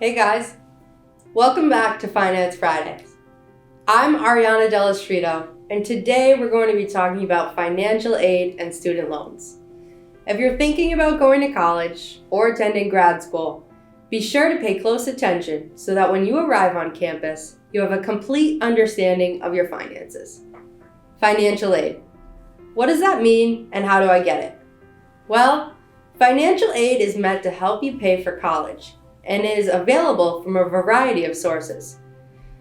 Hey guys, welcome back to Finance Fridays. I'm Ariana Delastrito, and today we're going to be talking about financial aid and student loans. If you're thinking about going to college or attending grad school, be sure to pay close attention so that when you arrive on campus, you have a complete understanding of your finances. Financial aid. What does that mean and how do I get it? Well, financial aid is meant to help you pay for college and is available from a variety of sources.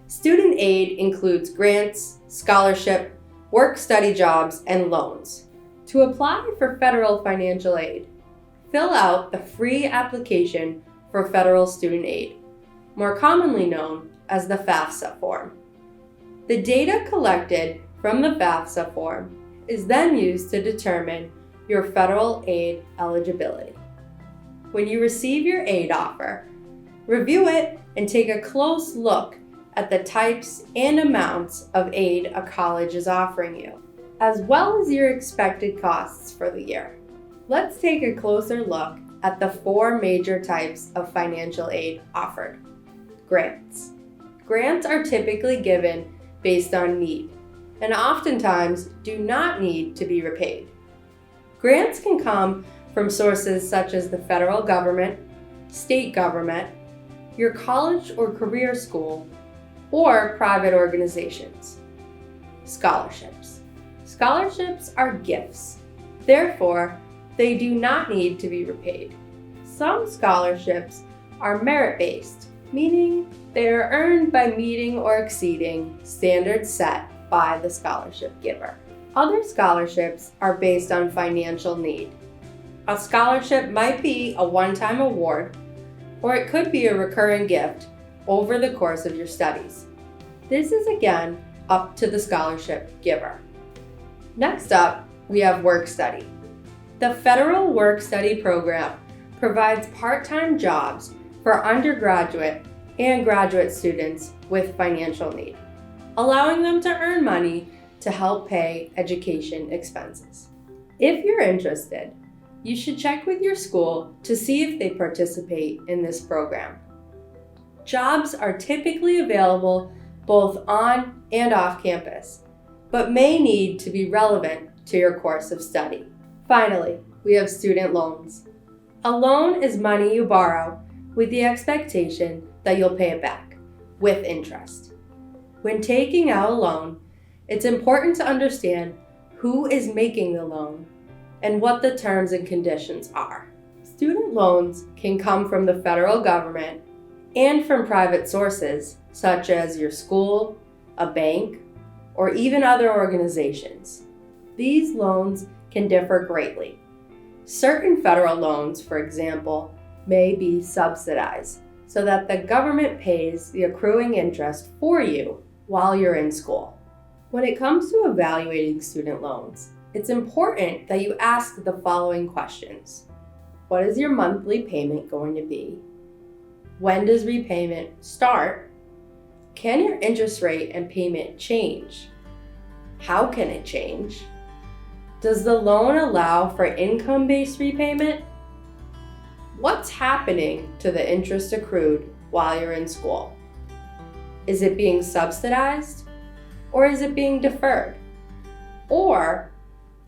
Student aid includes grants, scholarship, work-study jobs, and loans. To apply for federal financial aid, fill out the free application for federal student aid, more commonly known as the FAFSA form. The data collected from the FAFSA form is then used to determine your federal aid eligibility. When you receive your aid offer, review it and take a close look at the types and amounts of aid a college is offering you, as well as your expected costs for the year. Let's take a closer look at the four major types of financial aid offered. Grants. Grants are typically given based on need and oftentimes do not need to be repaid. Grants can come from sources such as the federal government, state government, your college or career school, or private organizations. Scholarships. Scholarships are gifts. Therefore, they do not need to be repaid. Some scholarships are merit-based, meaning they are earned by meeting or exceeding standards set by the scholarship giver. Other scholarships are based on financial need. A scholarship might be a one-time award, or it could be a recurring gift over the course of your studies. This is again up to the scholarship giver. Next up, we have work study. The federal work study program provides part-time jobs for undergraduate and graduate students with financial need, allowing them to earn money to help pay education expenses. If you're interested, you should check with your school to see if they participate in this program. Jobs are typically available both on and off campus, but may need to be relevant to your course of study. Finally, we have student loans. A loan is money you borrow with the expectation that you'll pay it back with interest. When taking out a loan, it's important to understand who is making the loan and what the terms and conditions are. Student loans can come from the federal government and from private sources such as your school, a bank, or even other organizations. These loans can differ greatly. Certain federal loans, for example, may be subsidized so that the government pays the accruing interest for you while you're in school. When it comes to evaluating student loans, it's important that you ask the following questions. What is your monthly payment going to be? When does repayment start? Can your interest rate and payment change? How can it change? Does the loan allow for income-based repayment? What's happening to the interest accrued while you're in school? Is it being subsidized or is it being deferred? Or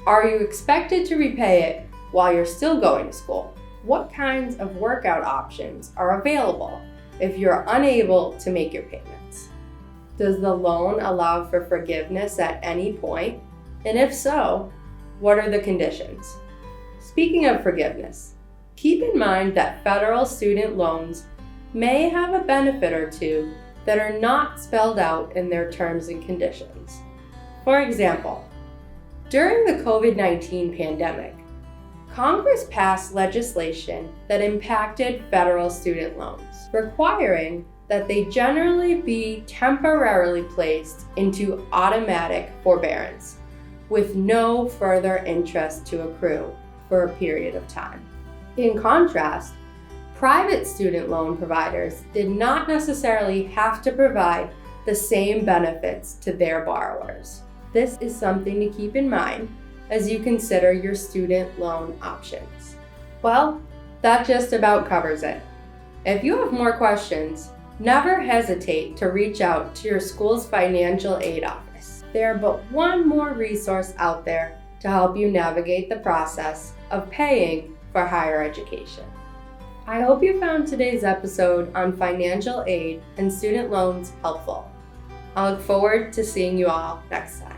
are you expected to repay it while you're still going to school? What kinds of workout options are available if you're unable to make your payments? Does the loan allow for forgiveness at any point? And if so, what are the conditions? Speaking of forgiveness, keep in mind that federal student loans may have a benefit or two that are not spelled out in their terms and conditions. For example, during the COVID-19 pandemic, Congress passed legislation that impacted federal student loans, requiring that they generally be temporarily placed into automatic forbearance with no further interest to accrue for a period of time. In contrast, private student loan providers did not necessarily have to provide the same benefits to their borrowers. This is something to keep in mind as you consider your student loan options. Well, that just about covers it. If you have more questions, never hesitate to reach out to your school's financial aid office. They are but one more resource out there to help you navigate the process of paying for higher education. I hope you found today's episode on financial aid and student loans helpful. I look forward to seeing you all next time.